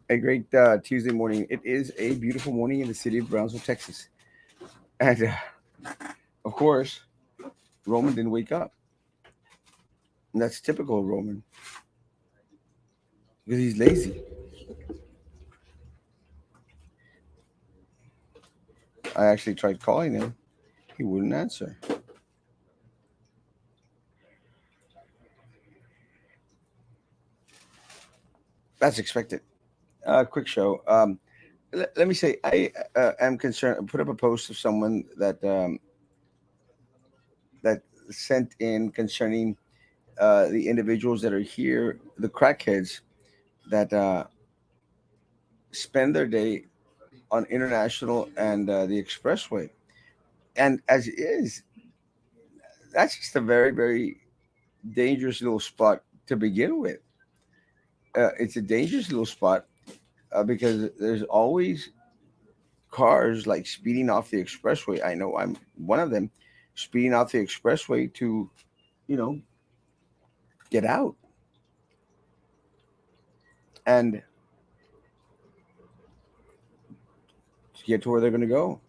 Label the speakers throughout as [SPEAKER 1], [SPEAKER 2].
[SPEAKER 1] A great Tuesday morning. It is a beautiful morning in the city of Brownsville, Texas. And of course, Roman didn't wake up. And that's typical of Roman because he's lazy. I actually tried calling him, he wouldn't answer. That's expected. Quick show. Let me say, I am concerned. I put up a post of someone that sent in concerning the individuals that are here, the crackheads that spend their day on International and the Expressway. And as it is, that's just a very, very dangerous little spot to begin with. It's a dangerous little spot because there's always cars like speeding off the expressway. I know I'm one of them, speeding off the expressway to, you know, get out and to get to where they're going to go.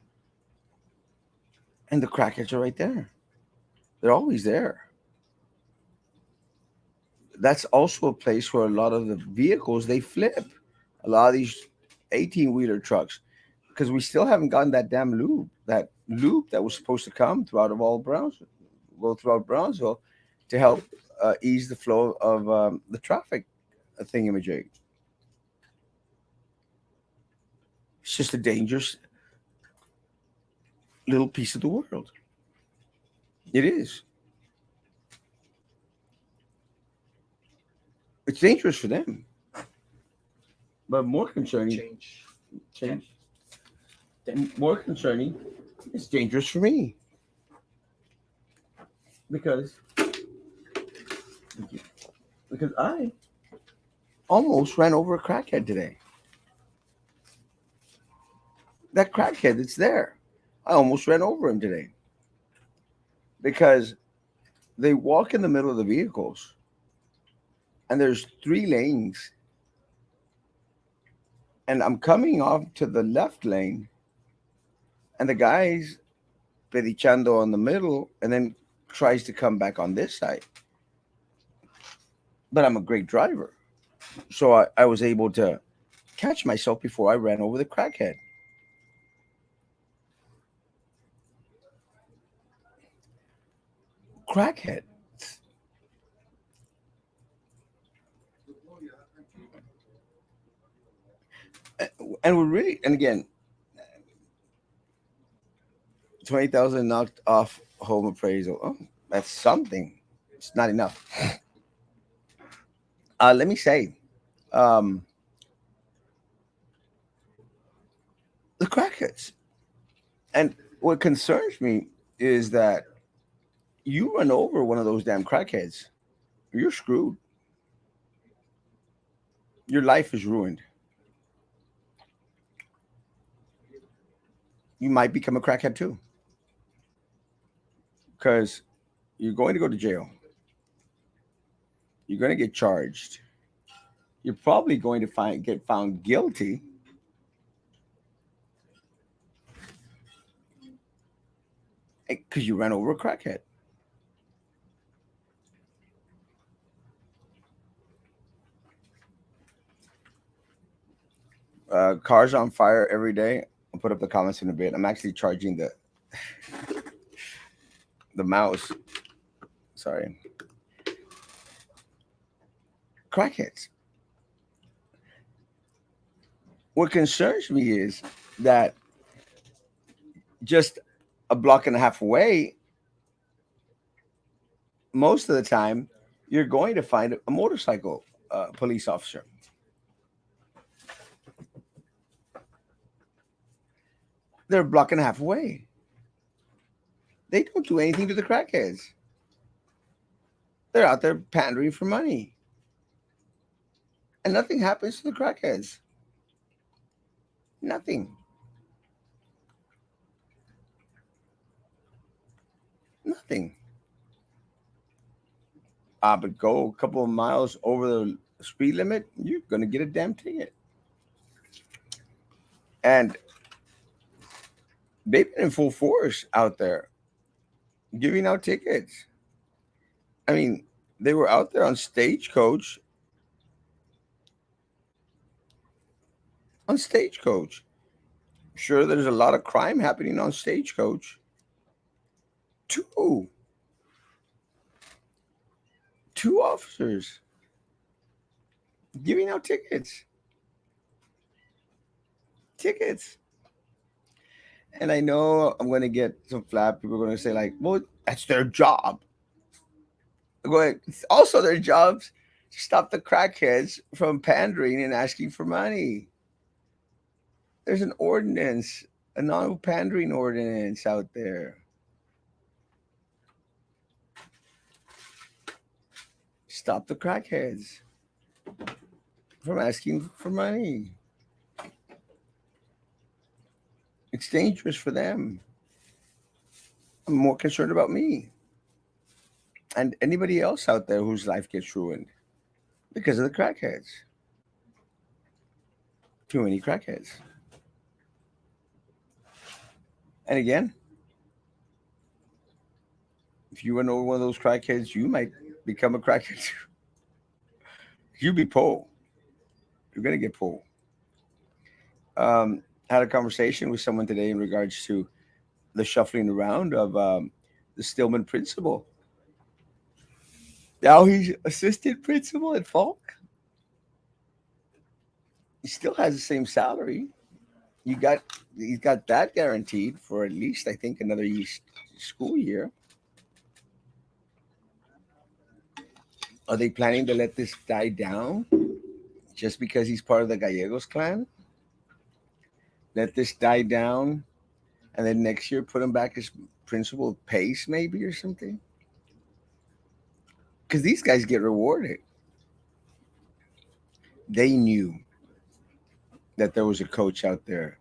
[SPEAKER 1] And the crackheads are right there. They're always there. That's also a place where a lot of the vehicles they flip. A lot of these 18-wheeler trucks, because we still haven't gotten that damn loop that was supposed to come throughout of all Brownsville, go throughout Brownsville, to help ease the flow of the traffic thingamajig. It's just a dangerous little piece of the world. It is. It's dangerous for them, but more concerning,
[SPEAKER 2] Change.
[SPEAKER 1] change,
[SPEAKER 2] Then
[SPEAKER 1] more concerning, it's dangerous for me because because I almost ran over a crackhead today. That crackhead that's there, I almost ran over him today because they walk in the middle of the vehicles and there's 3 lanes and I'm coming off to the left lane and the guy's perichando on the middle and then tries to come back on this side. But I'm a great driver. So I was able to catch myself before I ran over the crackhead. Crackhead. And we're really, and again, 20,000 knocked off home appraisal. Oh, that's something. It's not enough. Let me say, um, the crackheads. And what concerns me is that you run over one of those damn crackheads, you're screwed. Your life is ruined. You might become a crackhead too, because you're going to go to jail. You're going to get charged. You're probably going to get found guilty because you ran over a crackhead. Cars on fire every day. I'll put up the comments in a bit. I'm actually charging the mouse. Sorry, crackheads. What concerns me is that just a block and a half away, most of the time, you're going to find a motorcycle police officer. They're a block and a half away. They don't do anything to the crackheads. They're out there pandering for money, and nothing happens to the crackheads. Nothing. Nothing. But go a couple of miles over the speed limit, you're gonna get a damn ticket. And they've been in full force out there giving out tickets. I mean, they were out there on Stagecoach. Sure, there's a lot of crime happening on Stagecoach. Two, two officers giving out tickets. And I know I'm going to get some flat. People are going to say, like, well, that's their job. Go ahead. It's also their jobs to stop the crackheads from pandering and asking for money. There's an ordinance, a non pandering ordinance out there. Stop the crackheads from asking for money. It's dangerous for them. I'm more concerned about me and anybody else out there whose life gets ruined because of the crackheads. Too many crackheads. And again, if you know one of those crackheads, you might become a crackhead. You be pulled. You're gonna get pulled. Had a conversation with someone today in regards to the shuffling around of the Stillman principal. Now he's assistant principal at Falk. He still has the same salary. You got he's got that guaranteed for at least I think another school year. Are they planning to let this die down just because he's part of the Gallegos clan? Let this die down, and then next year put him back as principal of Pace, maybe or something. Because these guys get rewarded. They knew that there was a coach out there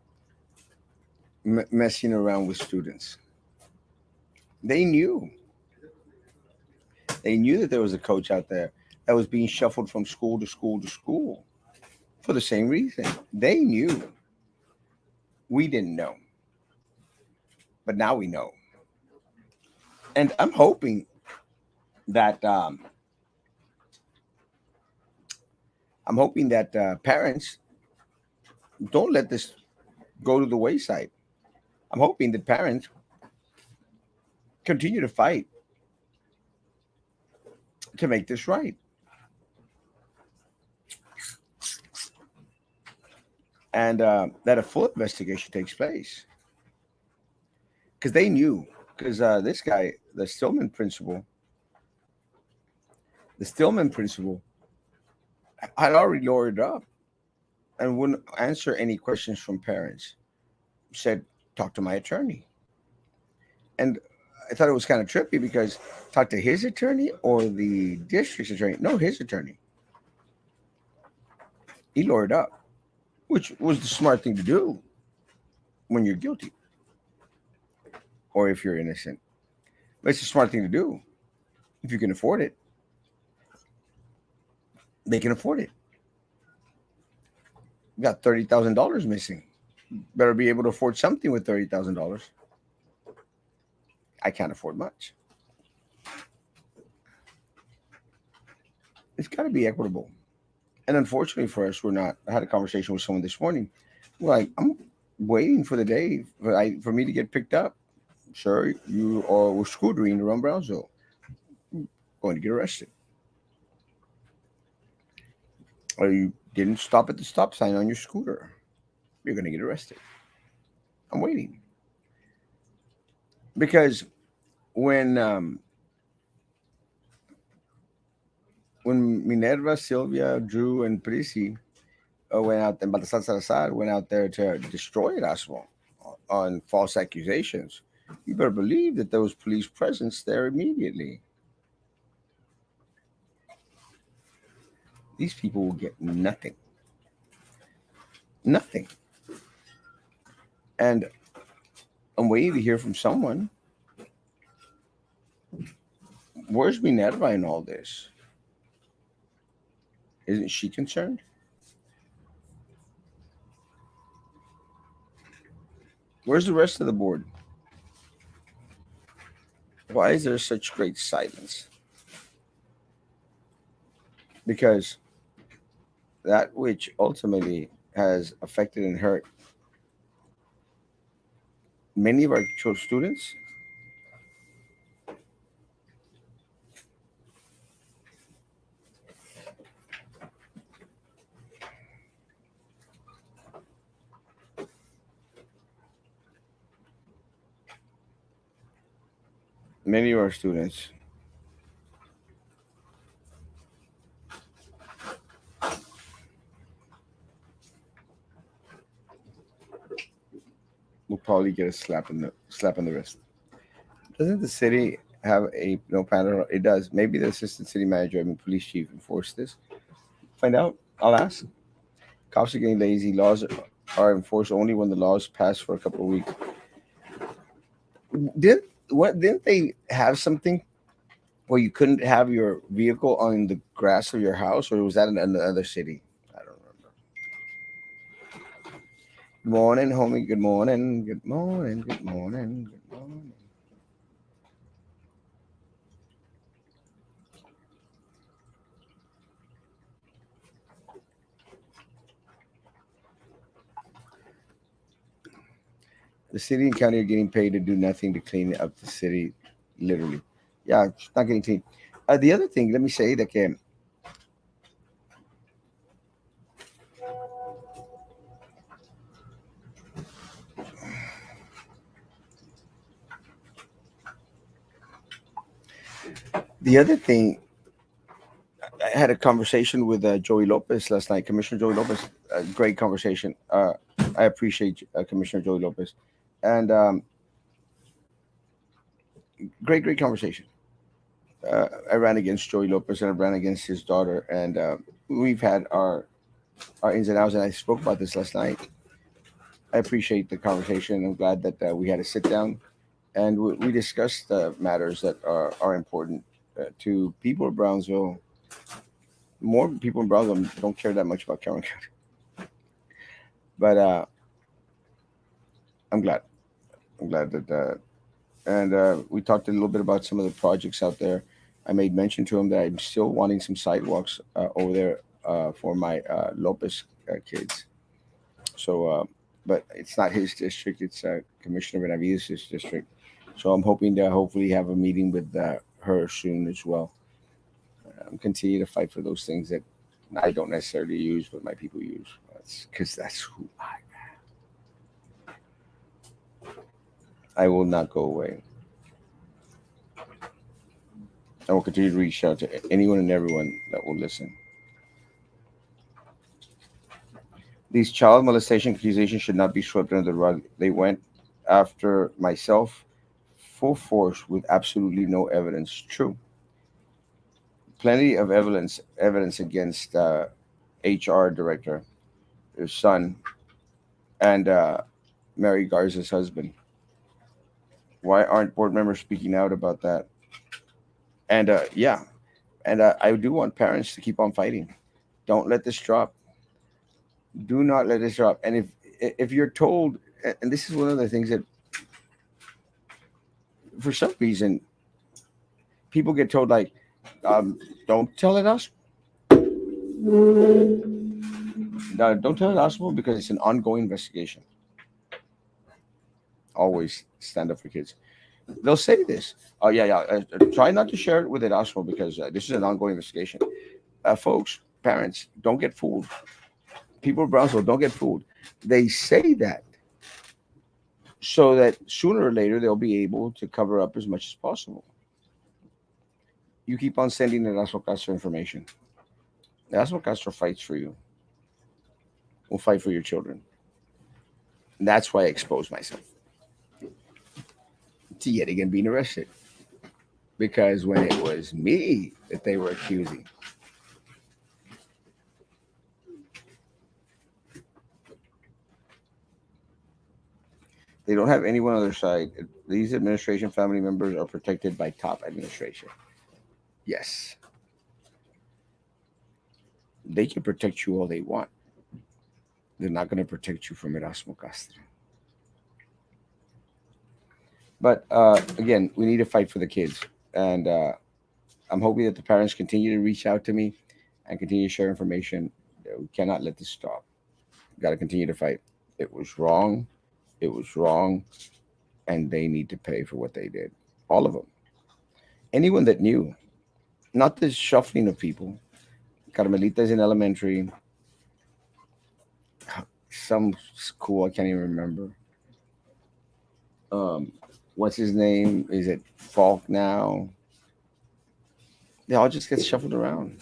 [SPEAKER 1] messing around with students. They knew. They knew that there was a coach out there that was being shuffled from school to school to school for the same reason. They knew. We didn't know. But now we know. And I'm hoping that parents don't let this go to the wayside. I'm hoping that parents continue to fight to make this right. And that a full investigation takes place. Because they knew, because this guy, the Stillman principal had already lawyered up and wouldn't answer any questions from parents. Said, talk to my attorney. And I thought it was kind of trippy because talk to his attorney or the district's attorney. No, his attorney. He lawyered up, which was the smart thing to do when you're guilty or if you're innocent. But it's a smart thing to do if you can afford it. They can afford it. You got $30,000 missing. Better be able to afford something with $30,000. I can't afford much. It's got to be equitable. And unfortunately for us, we're not. I had a conversation with someone this morning. Like, I'm waiting for the day for me to get picked up. Sir, you were scootering around Brownsville, going to get arrested. Or you didn't stop at the stop sign on your scooter. You're going to get arrested. I'm waiting. Because when Minerva, Sylvia, Drew, and Prissy went out, and Baltasar Salazar went out there to destroy Erasmo on false accusations, you better believe that there was police presence there immediately. These people will get nothing. Nothing. And I'm waiting to hear from someone. Where's Minerva in all this? Isn't she concerned? Where's the rest of the board? Why is there such great silence? Because that which ultimately has affected and hurt many of our students, many of our students will probably get a slap in the wrist. Doesn't the city have a no panel? It does. Maybe the assistant city manager, I mean police chief, enforced this. Find out. I'll ask. Cops are getting lazy. Laws are enforced only when the laws pass for a couple of weeks. Did what? Didn't they have something where you couldn't have your vehicle on the grass of your house, or was that in another city? I don't remember. Good morning, homie. Good morning. Good morning. Good morning. Good morning. The city and county are getting paid to do nothing to clean up the city, literally. Yeah, it's not getting clean. The other thing, let me say that the other thing, I had a conversation with Joey Lopez last night, Commissioner Joey Lopez. Great conversation. I appreciate Commissioner Joey Lopez, and great conversation. I ran against Joey Lopez and I ran against his daughter, and we've had our ins and outs. And I spoke about this last night. I appreciate the conversation. I'm glad that we had a sit down and we discussed matters that are important to people of Brownsville. More people in Brownsville don't care that much about Cameron County, but I'm glad. I'm glad that and we talked a little bit about some of the projects out there. I made mention to him that I'm still wanting some sidewalks over there for my Lopez kids. So, but it's not his district; it's Commissioner Benavides' district. So I'm hoping to hopefully have a meeting with her soon as well. Continue to fight for those things that I don't necessarily use, but my people use. Because that's who I will not go away. I will continue to reach out to anyone and everyone that will listen. These child molestation accusations should not be swept under the rug. They went after myself full force with absolutely no evidence. True. Plenty of evidence against HR director, his son, and Mary Garza's husband. Why aren't board members speaking out about that? And yeah, and I do want parents to keep on fighting. Don't let this drop. Do not let this drop. And if you're told, and this is one of the things that for some reason people get told like, don't tell it us. No, don't tell it possible because it's an ongoing investigation. Always stand up for kids. They'll say this. Oh yeah, yeah. Try not to share it with Erasmo because this is an ongoing investigation. Folks, parents, don't get fooled. People of Brownsville, don't get fooled. They say that so that sooner or later they'll be able to cover up as much as possible. You keep on sending Erasmo Castro information. Erasmo Castro fights for you. Will fight for your children. And that's why I expose myself to yet again being arrested. Because when it was me that they were accusing, they don't have anyone on their side. These administration family members are protected by top administration. Yes, they can protect you all they want. They're not going to protect you from Erasmo Castro. But again, we need to fight for the kids, and I'm hoping that the parents continue to reach out to me and continue to share information. We cannot let this stop. Got to continue to fight. It was wrong. It was wrong, and they need to pay for what they did. All of them. Anyone that knew, not this shuffling of people. Carmelita's in elementary. Some school I can't even remember. Um, what's his name? Is it Falk now? They all just get shuffled around.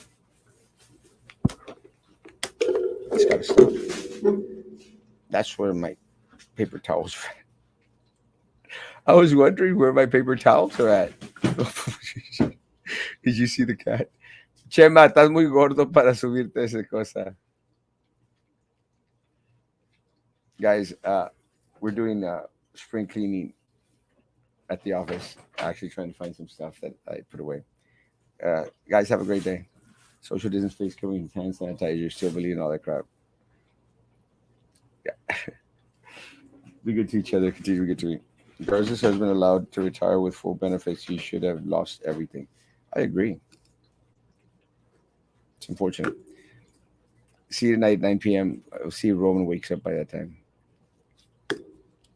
[SPEAKER 1] It's got to stop. That's where my paper towels. I was wondering where my paper towels are at. Did you see the cat? Chema, estás muy gordo para subirte esa cosa. Guys, we're doing spring cleaning at the office. Actually, trying to find some stuff that I put away. Guys, have a great day. Social distance, face covering, hand sanitizer, still believing all that crap. Yeah. Be good to each other. Continue to be good to me. Garza's has been allowed to retire with full benefits. He should have lost everything. I agree. It's unfortunate. See you tonight, 9 p.m. I'll see if Roman wakes up by that time.